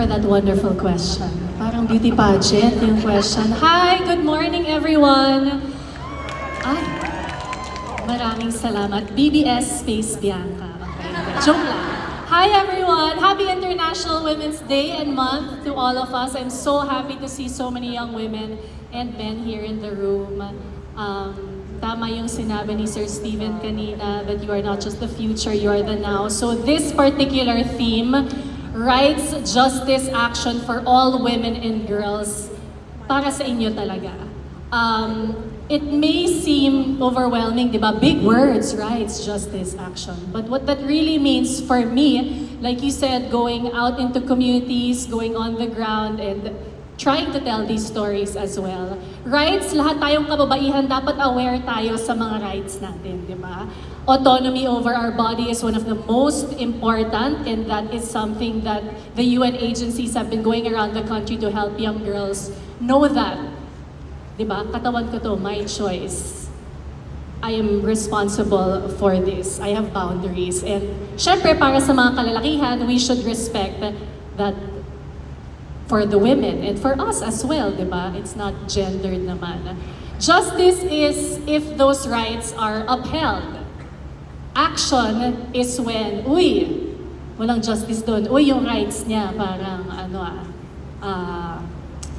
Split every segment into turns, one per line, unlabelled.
For that wonderful question. Parang beauty pageant yung question. Hi, good morning everyone! Ay, maraming salamat. BBS Space Bianca. Okay, joke lang. Hi everyone! Happy International Women's Day and month to all of us. I'm so happy to see so many young women and men here in the room. Tama yung sinabi ni Sir Steven kanina that you are not just the future, you are the now. So this particular theme, rights, justice, action for all women and girls, para sa inyo talaga. It may seem overwhelming, di ba? Big words, rights, justice, action. But what that really means for me, like you said, going out into communities, going on the ground, and trying to tell these stories as well. Rights, lahat tayong kababaihan, dapat aware tayo sa mga rights natin, di ba? Autonomy over our body is one of the most important, and that is something that the UN agencies have been going around the country to help young girls know that. Diba? Katawan ko to, my choice. I am responsible for this. I have boundaries. And syempre, para sa mga kalalakihan, we should respect that for the women and for us as well, diba? It's not gendered naman. Justice is if those rights are upheld. Action is when, walang justice doon. Yung rights niya, parang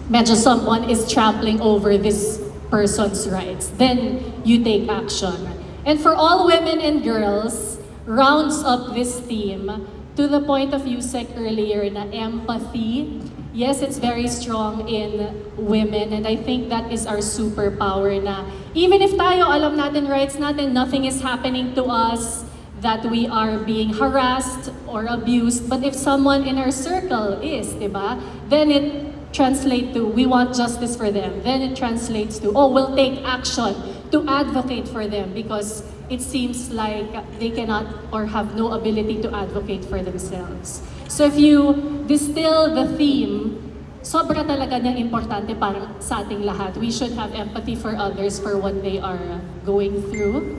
medyo someone is trampling over this person's rights. Then you take action. And for all women and girls, rounds up this theme to the point of you said earlier na empathy. Yes, it's very strong in women, and I think that is our superpower na even if tayo alam natin rights natin, nothing is happening to us, that we are being harassed or abused, but if someone in our circle is, diba? Then it translates to, we want justice for them. Then it translates to, we'll take action to advocate for them because it seems like they cannot or have no ability to advocate for themselves. So if you distill the theme, sobra talaga niyang importante para sa ating lahat. We should have empathy for others for what they are going through.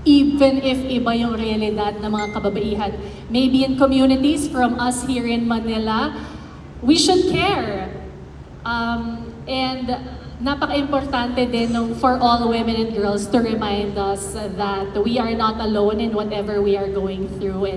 Even if iba yung realidad ng mga kababaihan. Maybe in communities from us here in Manila, we should care. And napaka-importante din for all women and girls to remind us that we are not alone in whatever we are going through. And